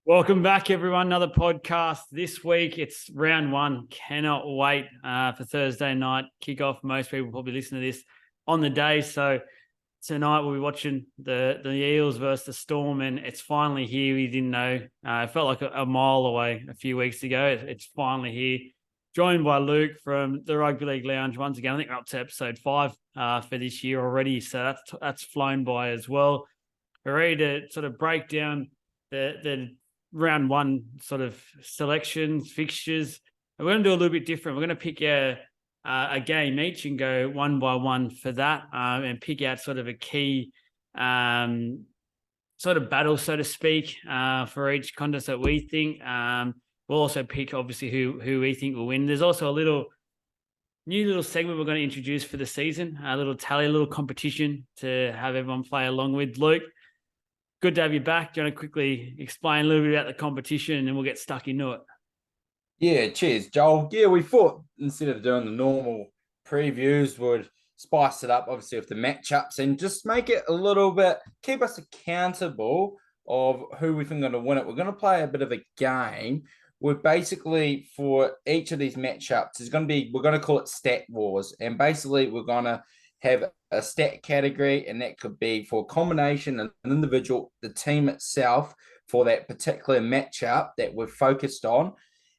Welcome back, everyone. Another podcast this week. It's round one. Cannot wait for Thursday night kickoff. Most people probably listen to this on the day. So tonight we'll be watching the Eels versus the Storm, and it's finally here. We didn't know. It felt like a mile away a few weeks ago. It's finally here. Joined by Luke from the Rugby League Lounge once again. I think we're up to episode 5 for this year already. So that's flown by as well. We're ready to sort of break down the round one sort of selections, fixtures. And we're going to do a little bit different. We're going to pick a game each and go one by one for that, and pick out sort of a key sort of battle, so to speak, for each contest that we think. We'll also pick, obviously, who we think will win. There's also a new little segment we're going to introduce for the season, a little tally, a little competition to have everyone play along with. Luke, good to have you back. Do you want to quickly explain a little bit about the competition and then we'll get stuck into it? Yeah, cheers, Joel. Yeah, we thought instead of doing the normal previews, we'd spice it up, obviously, with the matchups and just make it a little bit, keep us accountable of who we think are going to win it. We're going to play a bit of a game. We're basically, for each of these matchups, we're going to call it Stat Wars. And basically, we're going to have a stat category, and that could be for a combination, an individual, the team itself for that particular matchup that we're focused on.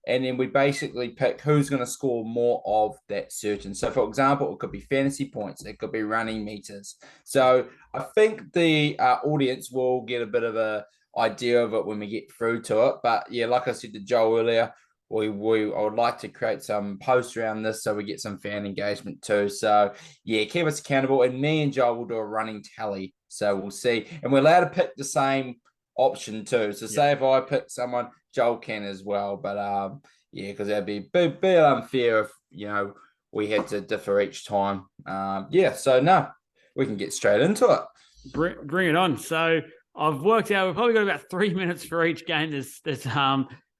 And then we basically pick who's going to score more of that certain. So, for example, it could be fantasy points, it could be running meters. So, I think the audience will get a bit of a idea of it when we get through to it. But yeah, like I said to Joel earlier, I would like to create some posts around this so we get some fan engagement too. So yeah, keep us accountable, and me and Joel will do a running tally. So we'll see, and we're allowed to pick the same option too. So say if I pick someone, Joel can as well. But yeah, because that'd be a bit unfair if we had to differ each time. Yeah, so no, we can get straight into it. Bring it on. So I've worked out we've probably got about 3 minutes for each game.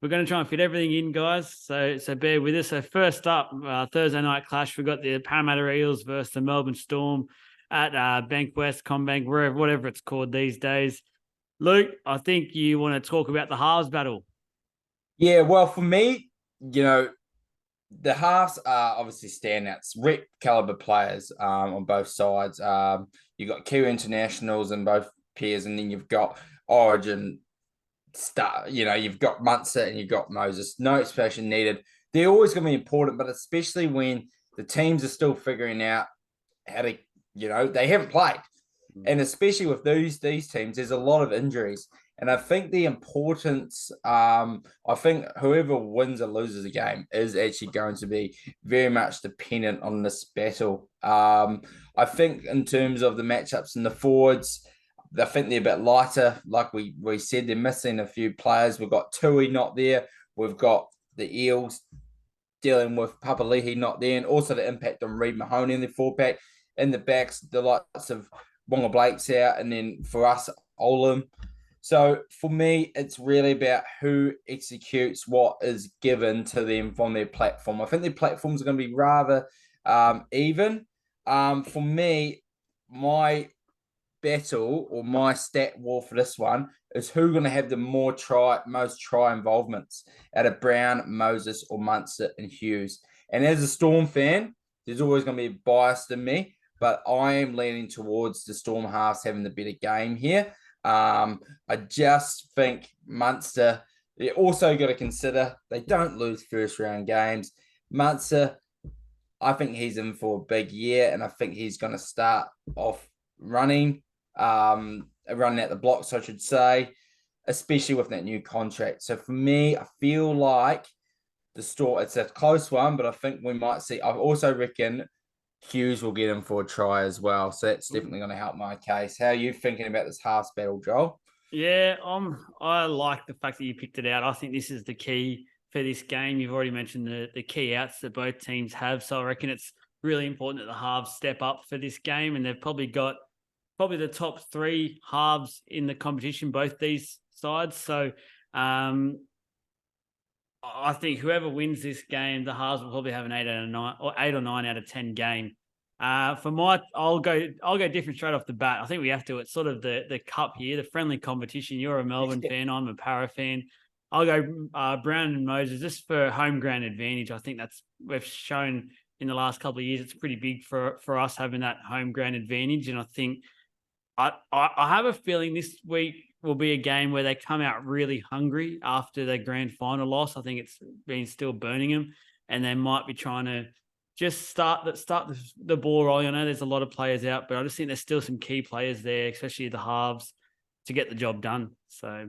We're going to try and fit everything in, guys. So bear with us. So first up, Thursday night clash. We've got the Parramatta Eels versus the Melbourne Storm at Bankwest, CommBank, whatever it's called these days. Luke, I think you want to talk about the halves battle. Yeah, well, for me, the halves are obviously standouts, rep caliber players on both sides. You've got Kiwi internationals in both pairs, and then you've got Origin you've got Munster and you've got Moses. No explanation needed. They're always going to be important, but especially when the teams are still figuring out how to, they haven't played. And especially with these teams, there's a lot of injuries. And I think the importance, I think whoever wins or loses a game is actually going to be very much dependent on this battle. I think in terms of the matchups and the forwards, I think they're a bit lighter. Like we said, they're missing a few players. We've got Tui not there. We've got the Eels dealing with Papali'i not there, and also the impact on Reid Mahoney in the 4-pack. In the backs, the likes of Wonga Blake's out, and then for us, Olam. So for me, it's really about who executes what is given to them from their platform. I think their platforms are going to be rather even. For me, my battle or my stat war for this one is who's going to have the most try involvements out of Brown, Moses, or Munster and Hughes. And as a Storm fan, there's always going to be a bias in me, but I am leaning towards the Storm halves having the better game here. I just think Munster, they also got to consider they don't lose first round games. Munster, I think he's in for a big year, and I think he's going to start off running at the blocks, I should say, especially with that new contract. So for me, I feel like it's a close one, but I think we might see. I also reckon Hughes will get him for a try as well. So that's definitely going to help my case. How are you thinking about this halves battle, Joel? Yeah, I like the fact that you picked it out. I think this is the key for this game. You've already mentioned the key outs that both teams have. So I reckon it's really important that the halves step up for this game, and they've probably got the top 3 halves in the competition, both these sides. So I think whoever wins this game, the halves will probably have an 8 or 9 out of 10 game. I'll go different straight off the bat. I think we have to. It's sort of the cup here, the friendly competition. You're a Melbourne fan, I'm a Para fan. I'll go Brown and Moses just for home ground advantage. I think we've shown in the last couple of years it's pretty big for us having that home ground advantage. And I think I have a feeling this week will be a game where they come out really hungry after the grand final loss. I think it's been still burning them, and they might be trying to just start the ball rolling. I know there's a lot of players out, but I just think there's still some key players there, especially the halves, to get the job done. So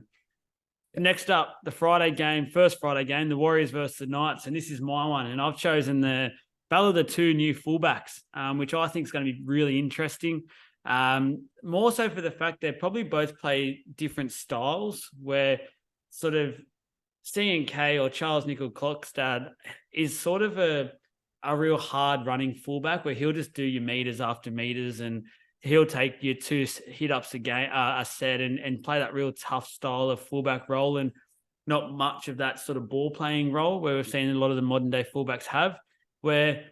next up, the first Friday game, the Warriors versus the Knights, and this is my one. And I've chosen the battle of the two new fullbacks, which I think is going to be really interesting. More so for the fact they probably both play different styles, where sort of C&K or Charles Nickel-Klokstad is sort of a real hard running fullback where he'll just do your meters after meters and he'll take your 2 hit ups a set and play that real tough style of fullback role, and not much of that sort of ball playing role where we've seen a lot of the modern day fullbacks have, where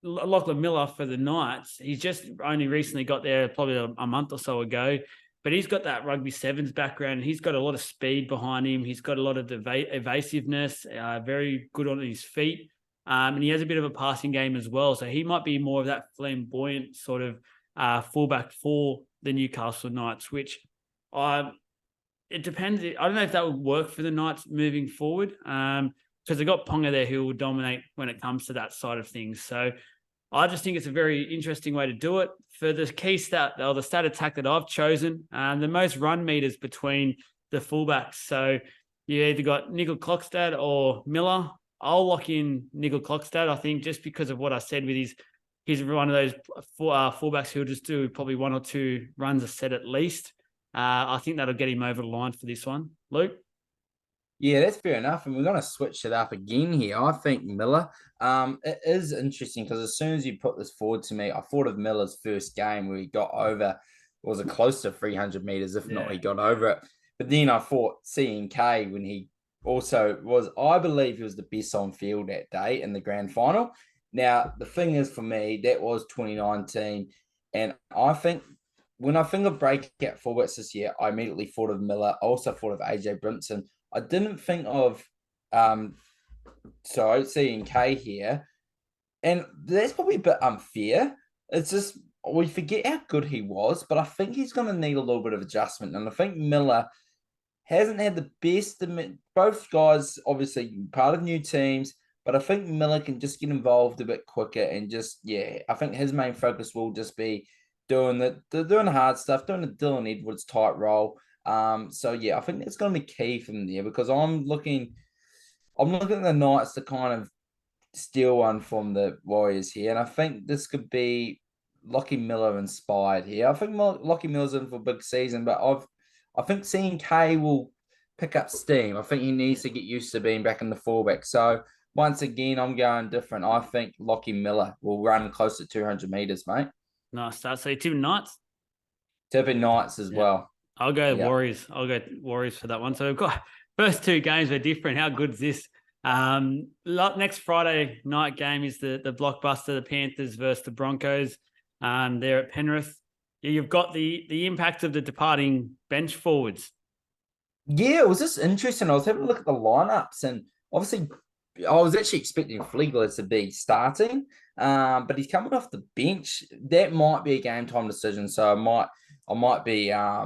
Lachlan Miller for the Knights, he's just only recently got there probably a month or so ago, but he's got that rugby sevens background. And he's got a lot of speed behind him. He's got a lot of evasiveness, very good on his feet. And he has a bit of a passing game as well. So he might be more of that flamboyant sort of fullback for the Newcastle Knights, which it depends. I don't know if that would work for the Knights moving forward, because they've got Ponga there who will dominate when it comes to that side of things. So I just think it's a very interesting way to do it. For the key stat, or the stat attack that I've chosen, the most run meters between the fullbacks. So you either got Nickel-Klokstad or Miller. I'll lock in Nickel-Klokstad, I think, just because of what I said with he's one of those fullbacks who'll just do probably 1 or 2 runs a set at least. I think that'll get him over the line for this one. Luke? Yeah, that's fair enough. And we're going to switch it up again here. I think Miller. It is interesting because as soon as you put this forward to me, I thought of Miller's first game where he got over, was it close to 300 meters? If not, he got over it. But then I thought C&K when he also was, I believe he was the best on field that day in the grand final. Now, the thing is for me, that was 2019. And I think when I think of breakout fullbacks this year, I immediately thought of Miller. I also thought of AJ Brimson. I didn't think of C&K here. And that's probably a bit unfair. It's just we forget how good he was, but I think he's going to need a little bit of adjustment. And I think Miller hasn't had the best. Both guys, obviously, part of new teams, but I think Miller can just get involved a bit quicker and just, I think his main focus will just be doing the hard stuff, doing the Dylan Edwards type role. I think that's going to be key for them there because I'm looking at the Knights to kind of steal one from the Warriors here, and I think this could be Lockie Miller inspired here. I think Lockie Miller's in for a big season, but I think C&K will pick up steam. I think he needs to get used to being back in the fullback. So once again, I'm going different. I think Lockie Miller will run close to 200 meters, mate. Nice start. So you're tipping Knights? Tipping Knights as well. I'll go Warriors. I'll go Warriors for that one. So we've got first 2 games are different. How good's this? Next Friday night game is the blockbuster, the Panthers versus the Broncos. They're at Penrith. You've got the impact of the departing bench forwards. Yeah, it was just interesting. I was having a look at the lineups, and obviously, I was actually expecting Flegler to be starting, but he's coming off the bench. That might be a game time decision, so I might be a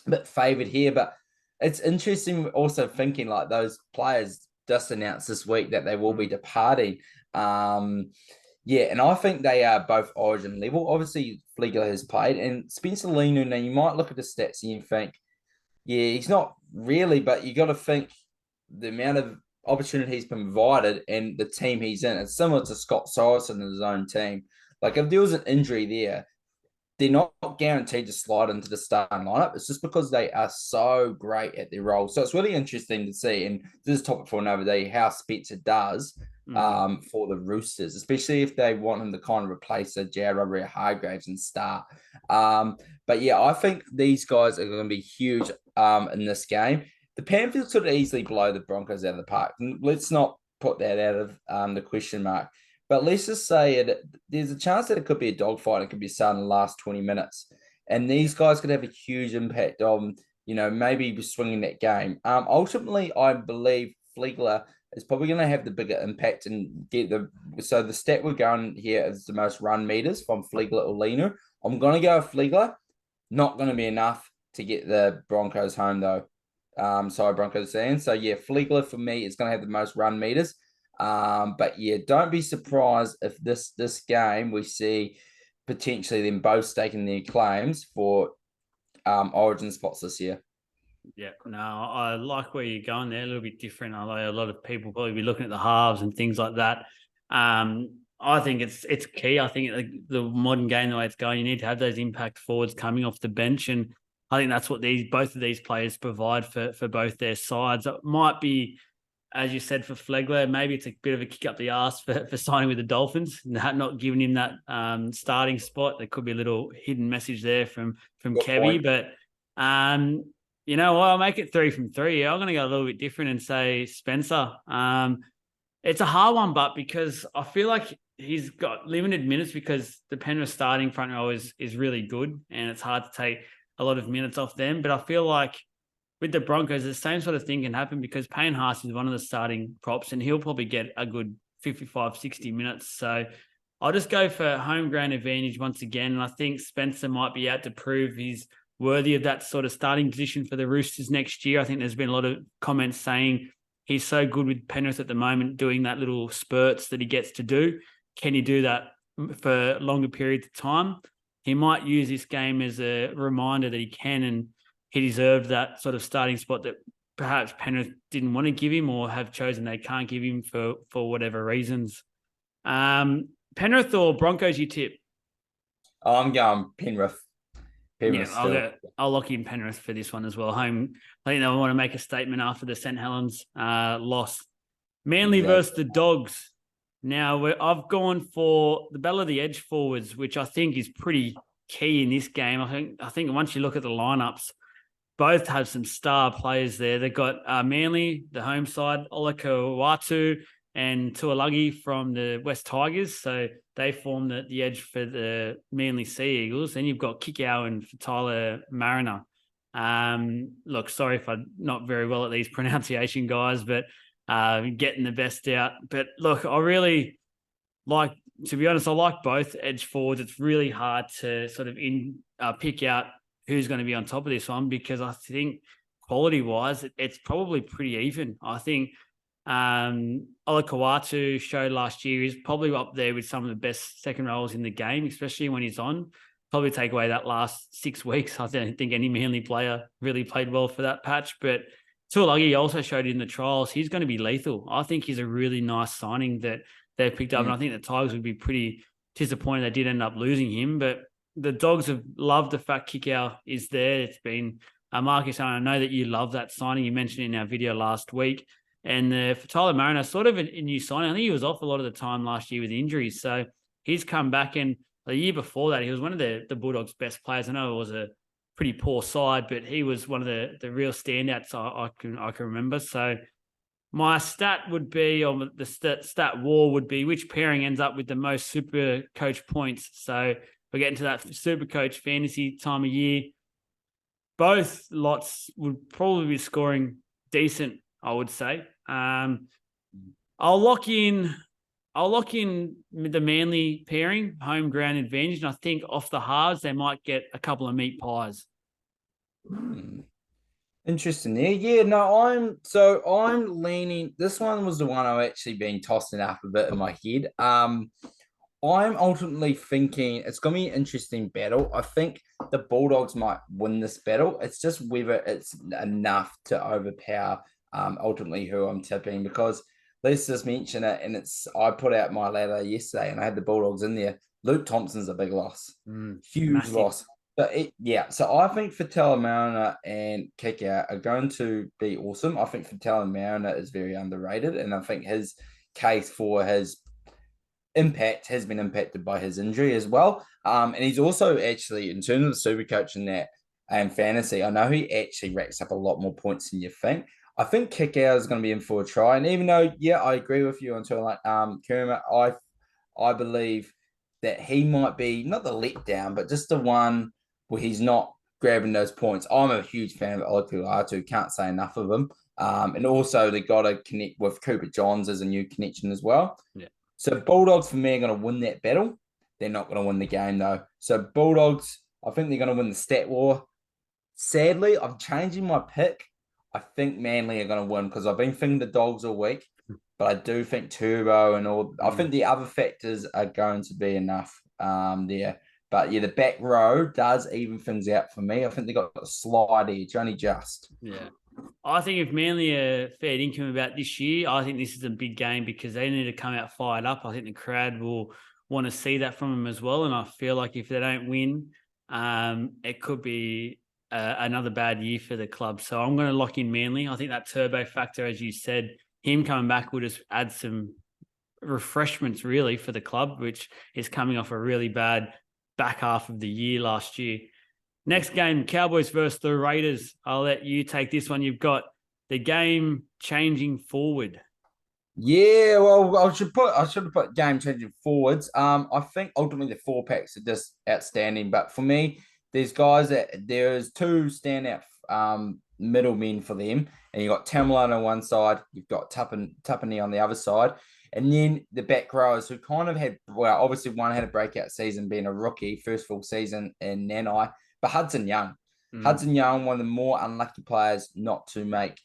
bit favoured here. But it's interesting. Also thinking like those players just announced this week that they will be departing. And I think they are both Origin level. Obviously, Flegler has played, and Spencer Lenu. Now you might look at the stats and you think, he's not really, but you got to think the amount of opportunity he's been provided and the team he's in. It's similar to Scott Sorensen in his own team. Like if there was an injury there, they're not guaranteed to slide into the starting lineup. It's just because they are so great at their role. So it's really interesting to see. And this is a topic for another day, how Spencer does for the Roosters, especially if they want him to kind of replace Jared Hargraves and start. I think these guys are going to be huge in this game. The Panthers could easily blow the Broncos out of the park. Let's not put that out of the question mark. But let's just say there's a chance that it could be a dogfight. It could be starting in the last 20 minutes. And these guys could have a huge impact on, maybe swinging that game. Ultimately, I believe Flegler is probably going to have the bigger impact and get so the stat we're going here is the most run meters from Flegler or Lena. I'm going to go with Flegler. Not going to be enough to get the Broncos home, though. Sorry, Broncos fans. So, yeah, Flegler for me is going to have the most run meters. But, yeah, don't be surprised if this game we see potentially them both staking their claims for origin spots this year. Yeah, no, I like where you're going there. A little bit different. Although a lot of people probably be looking at the halves and things like that. I think it's key. I think the modern game, the way it's going, you need to have those impact forwards coming off the bench, and I think that's what both of these players provide for both their sides. It might be, as you said, for Flegler, maybe it's a bit of a kick up the arse for signing with the Dolphins, not giving him that starting spot. There could be a little hidden message there from Kevy, but. You know what? I'll make it 3 from 3. I'm going to go a little bit different and say Spencer. It's a hard one, but because I feel like he's got limited minutes because the Penrith starting front row is really good and it's hard to take a lot of minutes off them. But I feel like with the Broncos, the same sort of thing can happen because Payne Haas is one of the starting props and he'll probably get a good 55, 60 minutes. So I'll just go for home ground advantage once again. And I think Spencer might be out to prove he's worthy of that sort of starting position for the Roosters next year. I think there's been a lot of comments saying he's so good with Penrith at the moment, doing that little spurts that he gets to do. Can he do that for longer periods of time? He might use this game as a reminder that he can, and he deserved that sort of starting spot that perhaps Penrith didn't want to give him or have chosen they can't give him for whatever reasons. Penrith or Broncos, you tip? I'm going Penrith. I'll lock in Penrith for this one as well. Home, I think they want to make a statement after the St. Helens loss. Manly versus the Dogs. Now, I've gone for the battle of the edge forwards, which I think is pretty key in this game. I think once you look at the lineups, both have some star players there. They've got Manly, the home side, Olakau'atu, and Tuolagi from the West Tigers. So they form the edge for the Manly Sea Eagles. Then you've got Kikau and Tyler Mariner. Look, sorry if I'm not very well at these pronunciation guys, but getting the best out. But look, I really like, to be honest, I like both edge forwards. It's really hard to sort of pick out who's going to be on top of this one because I think quality-wise, it's probably pretty even. I think Olakau'atu showed last year is probably up there with some of the best second rows in the game, especially when he's on. Probably take away that last 6 weeks. I don't think any Manly player really played well for that patch. But Tuolagi also showed in the trials he's going to be lethal. I think he's a really nice signing that they've picked up. And I think the Tigers would be pretty disappointed they did end up losing him. But the Dogs have loved the fact Kikau is there. It's been Marcus, I know that you love that signing. You mentioned in our video last week. And for Tyler Mariner, sort of a new signing. I think he was off a lot of the time last year with injuries. So he's come back. And the year before that, he was one of the Bulldogs' best players. I know it was a pretty poor side, but he was one of the real standouts I can remember. So my stat would be, or the stat war would be, which pairing ends up with the most super coach points. So we're getting to that super coach fantasy time of year. Both lots would probably be scoring decent, I would say. I'll lock in the Manly pairing, home ground advantage, and I think off the halves they might get a couple of meat pies. Interesting there. Yeah, no, I'm leaning. This one was the one I actually been tossing up a bit in my head. I'm ultimately thinking it's going to be an interesting battle. I think the Bulldogs might win this battle. It's just whether it's enough to overpower ultimately who I'm tipping, because let's just mention it. And I put out my ladder yesterday and I had the Bulldogs in there. Luke Thompson's a big loss. Huge massive loss. So I think Fatala Mariner and Kikau are going to be awesome. I think Fatala Mariner is very underrated, and I think his case for his impact has been impacted by his injury as well. And he's also actually, in terms of the super coach in that and fantasy, I know he actually racks up a lot more points than you think. I think Kikau is going to be in for a try. And even though, I agree with you until Kerma, I believe that he might be not the letdown, but just the one where he's not grabbing those points. I'm a huge fan of Olakau'atu, can't say enough of him. And also they got to connect with Cooper Johns as a new connection as well. Yeah. So Bulldogs for me are going to win that battle. They're not going to win the game though. So Bulldogs, I think they're going to win the stat war. Sadly, I'm changing my pick. I think Manly are going to win because I've been thinking the Dogs all week, but I do think Turbo and all. I think the other factors are going to be enough there. But yeah, the back row does even things out for me. I think they got a slight edge, only just. Yeah. I think if Manly are fair income about this year, I think this is a big game because they need to come out fired up. I think the crowd will want to see that from them as well. And I feel like if they don't win, it could be another bad year for the club. So I'm going to lock in Manly. I think that turbo factor, as you said, him coming back will just add some refreshments really for the club, which is coming off a really bad back half of the year last year. Next game, Cowboys versus the Raiders. I'll let you take this one. You've got the game changing forward. Yeah, well, I should have put game changing forwards. I think ultimately the 4 packs are just outstanding, but for me, there's two standout middlemen for them, and you got Tamalone on one side, you've got Tuppeny on the other side, and then the back rowers who kind of obviously one had a breakout season being a rookie, first full season in Nanai, but Hudson Young. Hudson Young, one of the more unlucky players not to make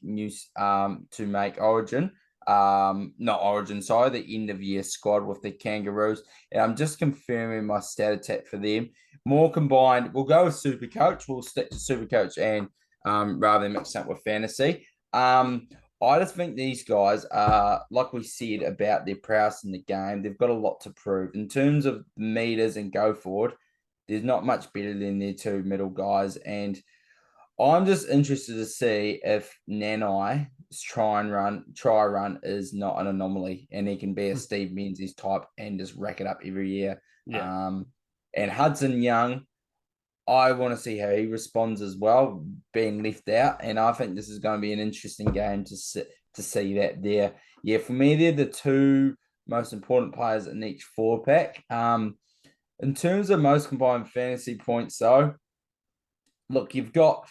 Origin. Not Origin, sorry, the end of year squad with the Kangaroos. And I'm just confirming my stat attack for them. More combined, we'll go with Super Coach. We'll stick to Super Coach and rather than mix up with fantasy. I just think these guys are, like we said about their prowess in the game, they've got a lot to prove. In terms of meters and go forward, there's not much better than their two middle guys. And I'm just interested to see if Nanai's try run is not an anomaly and he can be a Steve Menzies type and just rack it up every year. Yeah. And Hudson Young, I want to see how he responds as well, being left out. And I think this is going to be an interesting game to see that there. Yeah, for me, they're the two most important players in each 4-pack. In terms of most combined fantasy points, though, look, you've got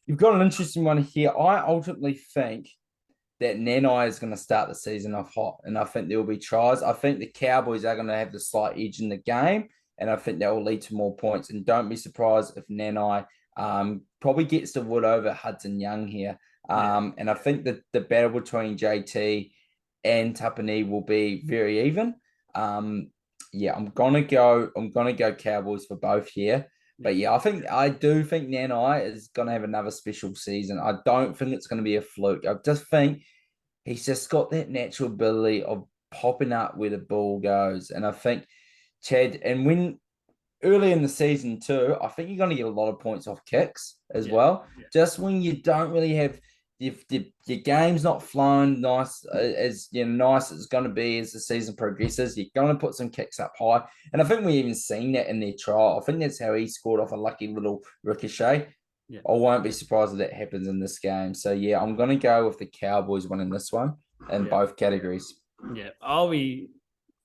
an interesting one here. I ultimately think that Nanai is going to start the season off hot, and I think there will be tries. I think the Cowboys are going to have the slight edge in the game, and I think that will lead to more points. And don't be surprised if Nanai probably gets the wood over Hudson Young here. And I think that the battle between JT and Tuppeny will be very even. Yeah, I'm gonna go Cowboys for both here. But yeah, I do think Nanai is gonna have another special season. I don't think it's gonna be a fluke. I just think he's just got that natural ability of popping up where the ball goes. And I think Chad, and when early in the season too, I think you're gonna get a lot of points off kicks as well. Yeah. Just when you don't really have if your game's not flowing nice as nice as it's going to be as the season progresses, you're going to put some kicks up high. And I think we even seen that in their trial. I think that's how he scored off a lucky little ricochet. Yeah. I won't be surprised if that happens in this game. So yeah, I'm going to go with the Cowboys winning this one in both categories. Yeah, I'll be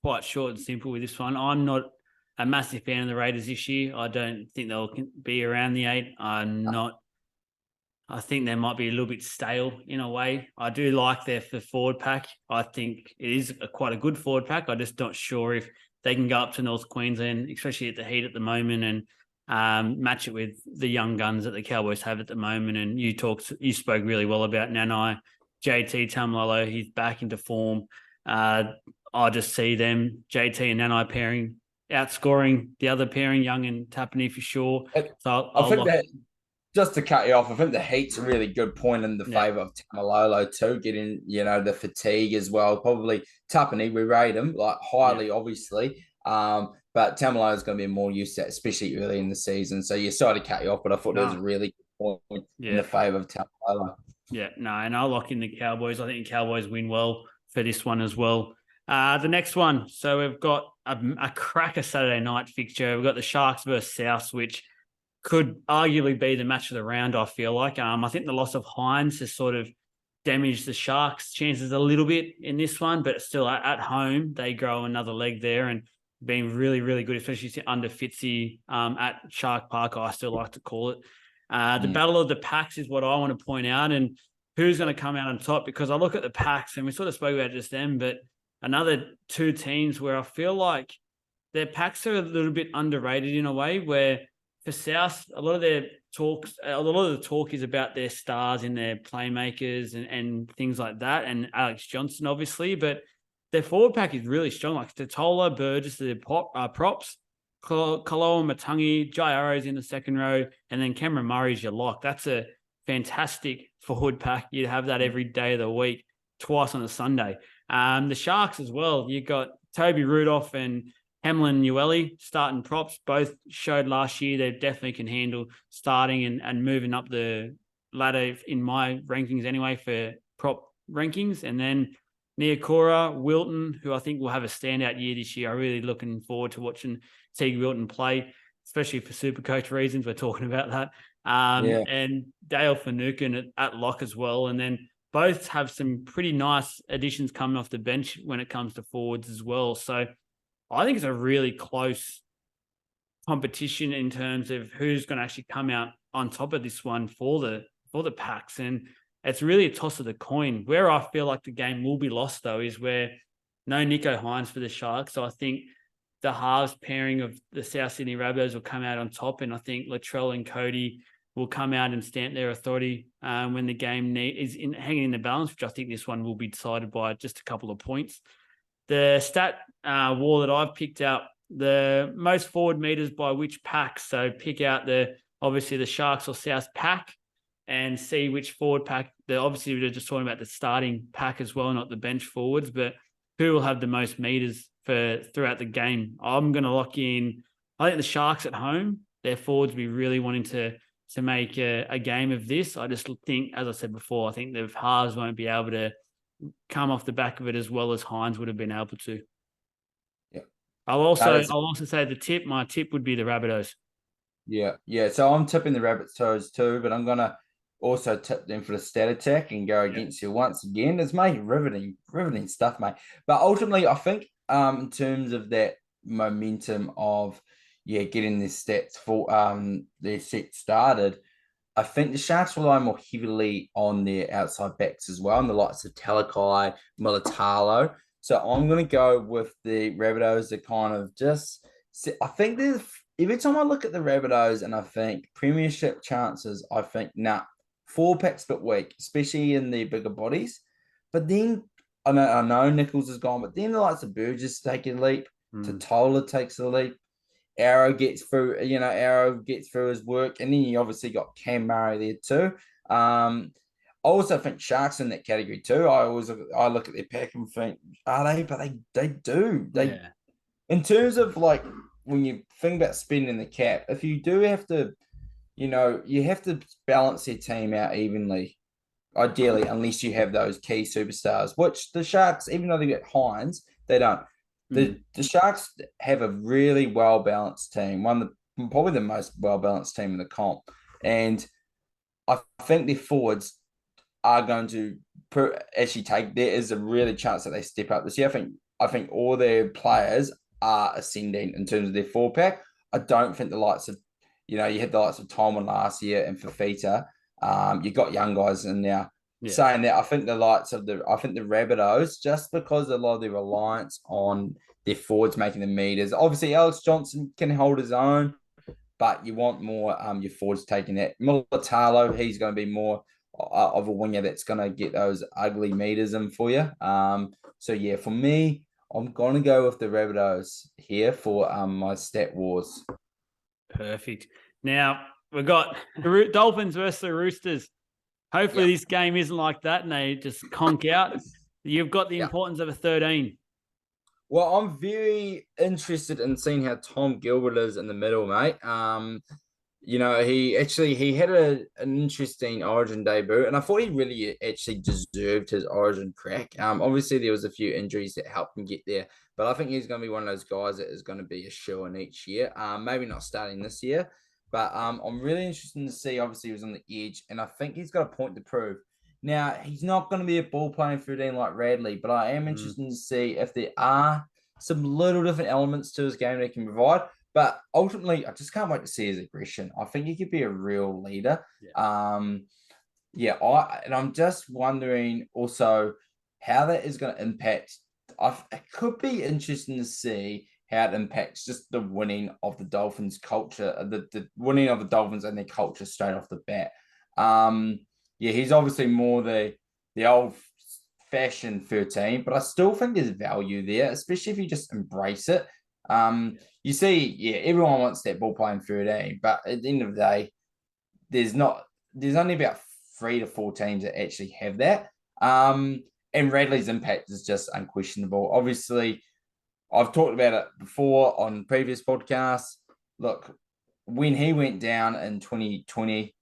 quite short and simple with this one. I'm not a massive fan of the Raiders this year. I don't think they'll be around the 8. I think they might be a little bit stale in a way. I do like their forward pack. I think it is quite a good forward pack. I'm just not sure if they can go up to North Queensland, especially at the heat at the moment, and match it with the young guns that the Cowboys have at the moment. And you spoke really well about Nanai, JT Tamalolo. He's back into form. I just see them, JT and Nanai pairing, outscoring the other pairing, Young and Tuppeny for sure. So I think that. Just to cut you off, I think the heat's a really good point in the favour of Tamalolo too, getting, the fatigue as well. Probably Tuppeny, we rate him like highly, obviously. But Tamalolo is going to be more used to that, especially early in the season. So sorry to cut you off, but I thought that was a really good point in the favour of Tamalolo. Yeah, no, and I'll lock in the Cowboys. I think the Cowboys win well for this one as well. The next one, so we've got a cracker Saturday night fixture. We've got the Sharks versus Souths, which could arguably be the match of the round, I feel like. I think the loss of Hines has sort of damage the Sharks' chances a little bit in this one, but still at home, they grow another leg there and being really, really good, especially under Fitzy at Shark Park, I still like to call it. The Battle of the Packs is what I want to point out, and who's going to come out on top, because I look at the Packs, and we sort of spoke about just them, but another two teams where I feel like their packs are a little bit underrated in a way, where for South, a lot of the talk is about their stars in their playmakers and things like that, and Alex Johnson, obviously, but their forward pack is really strong. Like Totola, Burgess, the props, Kaloa Matangi, Jai Arrows in the second row, and then Cameron Murray's your lock. That's a fantastic forward pack. You'd have that every day of the week, twice on a Sunday. The Sharks as well. You've got Toby Rudolph and Hamlin Ueli starting props. Both showed last year they definitely can handle starting and moving up the ladder in my rankings anyway for prop rankings. And then Niokora, Wilton, who I think will have a standout year this year. I'm really looking forward to watching Teague Wilton play, especially for Supercoach reasons. We're talking about that. And Dale Finucane at lock as well. And then both have some pretty nice additions coming off the bench when it comes to forwards as well. So I think it's a really close competition in terms of who's going to actually come out on top of this one for the packs. And it's really a toss of the coin. Where I feel like the game will be lost, though, is where no Nico Hines for the Sharks. So I think the halves pairing of the South Sydney Rabbitohs will come out on top. And I think Latrell and Cody will come out and stamp their authority when the game is hanging in the balance, which I think this one will be decided by just a couple of points. The stat war that I've picked out, the most forward meters by which pack. So pick out obviously the Sharks or South pack and see which forward pack. Obviously, we're just talking about the starting pack as well, not the bench forwards, but who will have the most meters throughout the game. I'm going to lock in, I think the Sharks at home, their forwards will be really wanting to make a game of this. I just think, as I said before, I think the halves won't be able to come off the back of it as well as Hines would have been able to. Yeah. I'll also say my tip would be the Rabbitohs. Yeah. So I'm tipping the Rabbitohs too, but I'm gonna also tip them for the stat attack and go against you once again. It's riveting stuff, mate. But ultimately, I think in terms of that momentum of getting their stats for their set started, I think the Sharks rely more heavily on their outside backs as well, and the likes of Talakai, Militalo. So I'm going to go with the Rabbitohs to kind of just. I think there's every time I look at the Rabbitohs and I think premiership chances, I think 4 packs but weak, especially in the bigger bodies. But then I know Nichols is gone, but then the likes of Burgess take a leap, Totola takes a leap. Arrow gets through his work, and then you obviously got Cam Murray there too. I also think Sharks in that category too. I look at their pack and think, are they? But they do. In terms of like when you think about spending the cap, if you do have to, you have to balance your team out evenly, ideally, unless you have those key superstars, which the Sharks, even though they get Hines, they don't. The Sharks have a really well-balanced team, probably the most well-balanced team in the comp. And I think their forwards are going to actually there is a really chance that they step up this year. I think all their players are ascending in terms of their 4-pack. I don't think the likes of, you had the likes of Tolman last year and Fafita. You got young guys in now. Yeah. Saying that, I think the Rabbitohs, just because a lot of their reliance on their forwards making the meters. Obviously, Alex Johnson can hold his own, but you want more your forwards taking that. Militalo, he's going to be more of a winger that's going to get those ugly meters in for you. So for me, I'm going to go with the Rabbitohs here for my stat wars. Perfect. Now we've got the Dolphins versus the Roosters. Hopefully this game isn't like that and they just conk out. You've got the importance of a 13. Well, I'm very interested in seeing how Tom Gilbert is in the middle, mate. He had an interesting Origin debut, and I thought he really actually deserved his Origin crack. Obviously there was a few injuries that helped him get there, but I think he's going to be one of those guys that is going to be a shoe-in each year. Maybe not starting this year, but I'm really interested to see. Obviously, he was on the edge, and I think he's got a point to prove. Now, he's not going to be a ball playing 13 like Radley, but I am interested to see if there are some little different elements to his game that he can provide. But ultimately, I just can't wait to see his aggression. I think he could be a real leader. Yeah. I'm just wondering also how that is going to impact. It could be interesting to see how it impacts just the winning of the Dolphins culture, the winning of the Dolphins and their culture straight off the bat. Yeah, he's obviously more the old fashioned 13, but I still think there's value there, especially if you just embrace it. You see, yeah, everyone wants that ball playing 13, but at the end of the day, there's only about 3 to 4 teams that actually have that. And Radley's impact is just unquestionable. Obviously, I've talked about it before on previous podcasts. Look, when he went down in 2020,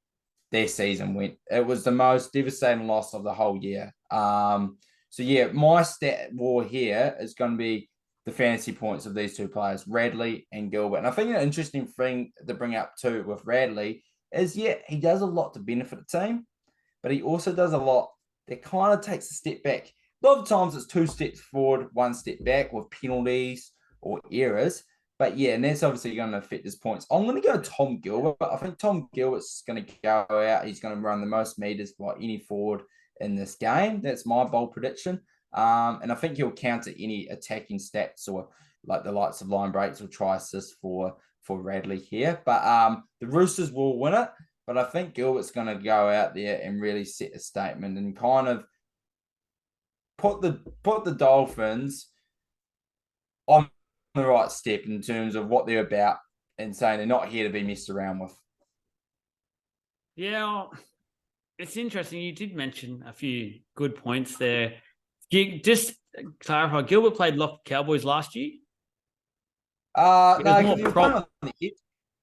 their season went. It was the most devastating loss of the whole year. So yeah, my stat war here is going to be the fantasy points of these two players, Radley and Gilbert. And I think an interesting thing to bring up too with Radley is, yeah, he does a lot to benefit the team, but he also does a lot that kind of takes a step back. A lot of times it's 2 steps forward, 1 step back with penalties or errors. But yeah, and that's obviously going to affect his points. I'm going to go Tom Gilbert. I think Tom Gilbert's going to go out. He's going to run the most meters by any forward in this game. That's my bold prediction. And I think he'll counter any attacking stats or like the likes of line breaks or try assists for Radley here. But the Roosters will win it. But I think Gilbert's going to go out there and really set a statement and kind of put the Dolphins on the right step in terms of what they're about and saying they're not here to be messed around with. Yeah, it's interesting. You did mention a few good points there. Just clarify, Gilbert played lock Cowboys last year? No, because he was playing on the edge.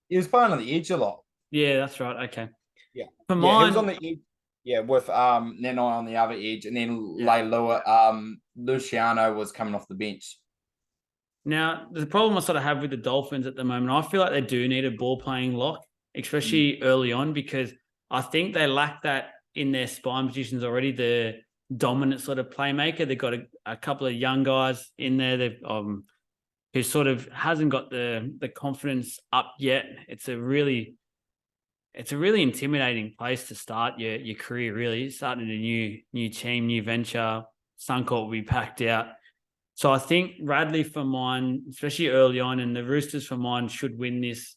He was playing on the edge a lot. Yeah, that's right. Okay. Yeah. For mine, he was on the edge. Yeah, with Nanai on the other edge, and then Luciano was coming off the bench. Now, the problem I sort of have with the Dolphins at the moment, I feel like they do need a ball-playing lock, especially early on, because I think they lack that in their spine positions already, the dominant sort of playmaker. They've got a couple of young guys in there who sort of hasn't got the confidence up yet. It's a really intimidating place to start your career, really. Starting a new team, new venture, Suncorp will be packed out. So I think Radley for mine, especially early on, and the Roosters for mine should win this.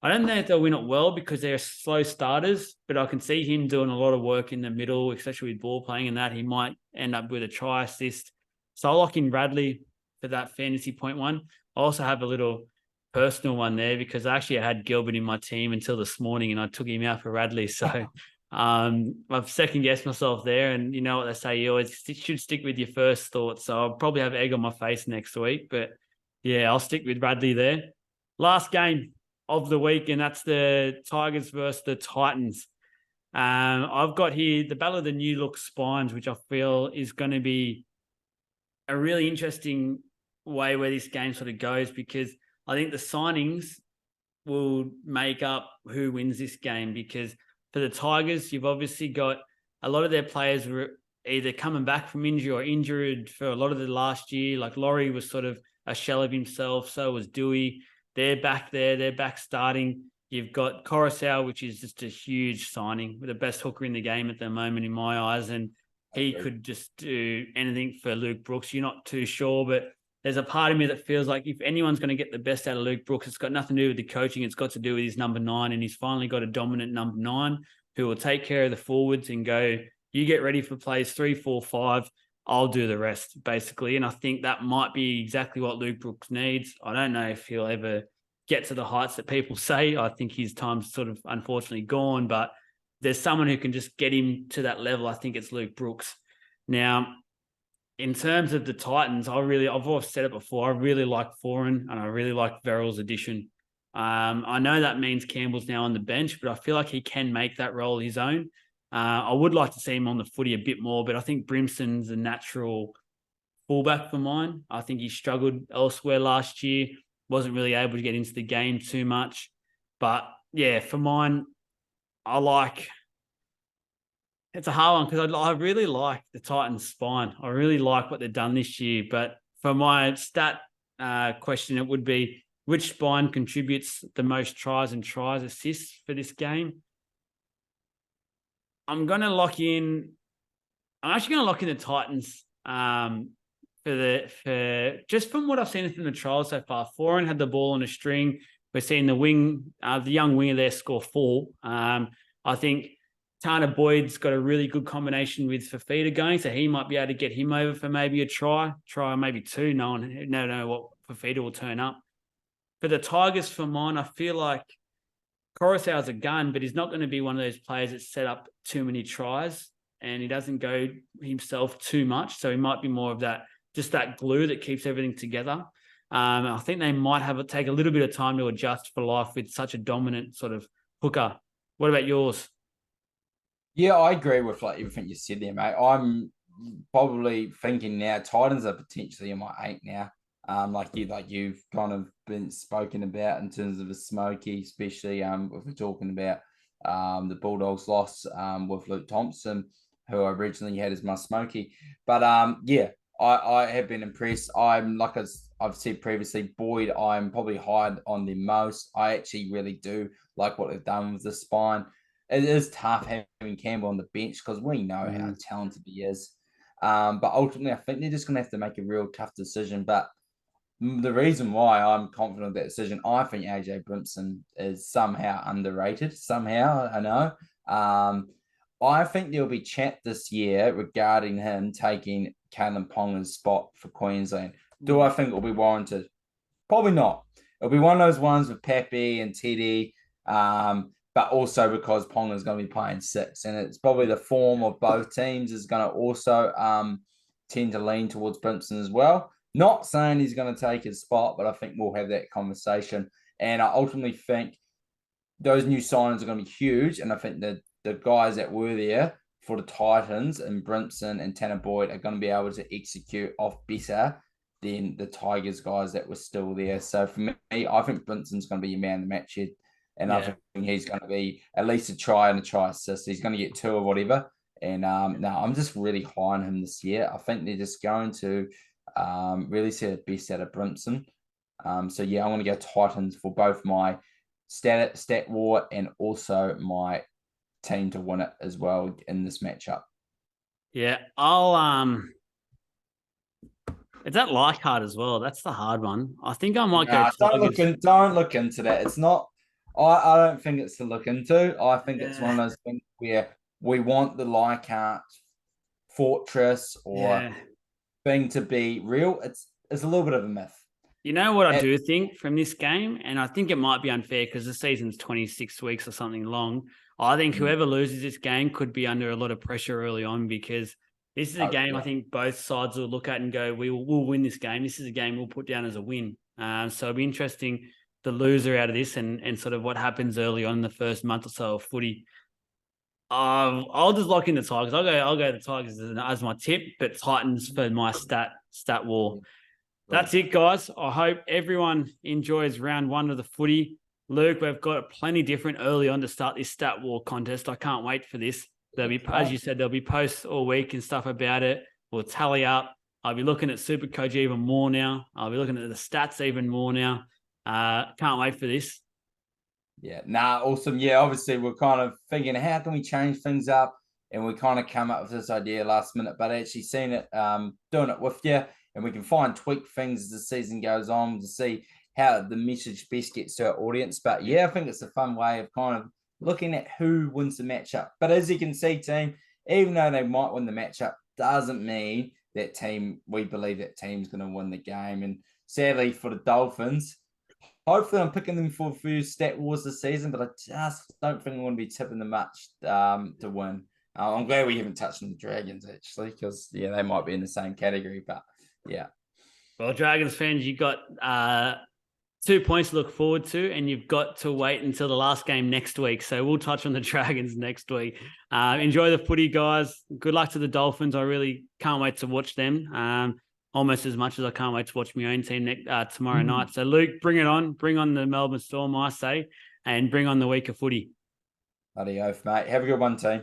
I don't know if they'll win it well because they're slow starters, but I can see him doing a lot of work in the middle, especially with ball playing and that. He might end up with a try assist. So I'll lock in Radley for that fantasy point one. I also have a little personal one there because I had Gilbert in my team until this morning and I took him out for Radley. So I've second guessed myself there, and you know what they say, you always should stick with your first thoughts. So I'll probably have egg on my face next week, but yeah, I'll stick with Radley there. Last game of the week, and that's the Tigers versus the Titans. I've got here the Battle of the New Look Spines, which I feel is going to be a really interesting way where this game sort of goes, because I think the signings will make up who wins this game, because for the Tigers, you've obviously got a lot of their players were either coming back from injury or injured for a lot of the last year. Like Laurie was sort of a shell of himself. So was Dewey. They're back there. They're back starting. You've got Coruscant, which is just a huge signing, with the best hooker in the game at the moment in my eyes. And he could just do anything for Luke Brooks. You're not too sure, but there's a part of me that feels like if anyone's going to get the best out of Luke Brooks, it's got nothing to do with the coaching. It's got to do with his number 9, and he's finally got a dominant number 9 who will take care of the forwards and go, you get ready for plays 3, 4, 5. I'll do the rest, basically. And I think that might be exactly what Luke Brooks needs. I don't know if he'll ever get to the heights that people say. I think his time's sort of unfortunately gone, but there's someone who can just get him to that level. I think it's Luke Brooks. Now, in terms of the Titans, I've always said it before, I really like Foran and I really like Verrill's addition. I know that means Campbell's now on the bench, but I feel like he can make that role his own. I would like to see him on the footy a bit more, but I think Brimson's a natural fullback for mine. I think he struggled elsewhere last year, wasn't really able to get into the game too much. But yeah, for mine, I like It's a hard one because I really like the Titans' spine. I really like what they've done this year. But for my stat question, it would be which spine contributes the most tries and tries assists for this game. I'm going to lock in. I'm actually going to lock in the Titans for just from what I've seen from the trials so far. Foreign had the ball on a string. We're seeing the young winger there score 4. I think Tana Boyd's got a really good combination with Fafita going, so he might be able to get him over for maybe a try maybe 2. No one know what Fafita will turn up. For the Tigers, for mine, I feel like Coruscant's a gun, but he's not going to be one of those players that set up too many tries, and he doesn't go himself too much. So he might be more of just that glue that keeps everything together. I think they might take a little bit of time to adjust for life with such a dominant sort of hooker. What about yours? Yeah, I agree with like everything you said there, mate. I'm probably thinking now Titans are potentially in my 8 now. You've kind of been spoken about in terms of a smoky, especially if we're talking about the Bulldogs loss with Luke Thompson, who I originally had as my smoky. But I have been impressed. I'm like I've said previously, Boyd, I'm probably high on the most. I actually really do like what they've done with the spine. It is tough having Campbell on the bench because we know how talented he is. But ultimately, I think they're just going to have to make a real tough decision. But the reason why I'm confident of that decision, I think AJ Brimson is somehow underrated. Somehow, I know. I think there'll be chat this year regarding him taking Kalen Ponga's spot for Queensland. Do I think it'll be warranted? Probably not. It'll be one of those ones with Pepe and Teddy, but also because Ponga's going to be playing 6, and it's probably the form of both teams is going to also tend to lean towards Brimson as well. Not saying he's going to take his spot, but I think we'll have that conversation. And I ultimately think those new signings are going to be huge, and I think that the guys that were there for the Titans and Brimson and Tanner Boyd are going to be able to execute off better than the Tigers guys that were still there. So for me, I think Brimson's going to be your man of the match here. And I think he's going to be at least a try and a try assist. He's going to get 2 or whatever. And I'm just really high on him this year. I think they're just going to really see the best out of Brimson. I'm going to go Titans for both my stat war and also my team to win it as well in this matchup. Yeah, is that Leichhardt as well? That's the hard one. I think I might go Tigers. Don't look into that. It's not. I don't think it's to look into. I think it's one of those things where we want the Leichhardt fortress or thing to be real. It's a little bit of a myth. You know what I do think from this game, and I think it might be unfair because the season's 26 weeks or something long. I think whoever loses this game could be under a lot of pressure early on because this is a game I think both sides will look at and go, we'll win this game. This is a game we'll put down as a win. So it'll be interesting, the loser out of this and sort of what happens early on in the first month or so of footy. I'll just lock in the Tigers. I'll go the Tigers as my tip, but Titans for my stat war. That's it, guys. I hope everyone enjoys round 1 of the footy. Luke, we've got plenty different early on to start this stat war contest. I can't wait for this. There'll be, as you said, there'll be posts all week and stuff about it. We'll tally up. I'll be looking at Supercoach even more now. I'll be looking at the stats even more now. Can't wait for this. Yeah, awesome. Yeah, obviously we're kind of thinking, how can we change things up? And we kind of come up with this idea last minute, but actually seeing it, doing it with you, and we can tweak things as the season goes on to see how the message best gets to our audience. But yeah, I think it's a fun way of kind of looking at who wins the matchup. But as you can see, team, even though they might win the matchup, doesn't mean we believe that team's going to win the game. And sadly for the Dolphins, hopefully I'm picking them for a few stat wars this season, but I just don't think I'm going to be tipping them much to win. I'm glad we haven't touched on the Dragons, actually, because, they might be in the same category, but, yeah. Well, Dragons fans, you got 2 points to look forward to, and you've got to wait until the last game next week. So we'll touch on the Dragons next week. Enjoy the footy, guys. Good luck to the Dolphins. I really can't wait to watch them. Almost as much as I can't wait to watch my own team tomorrow night. So, Luke, bring it on. Bring on the Melbourne Storm, I say, and bring on the week of footy. Bloody oath, mate. Have a good one, team.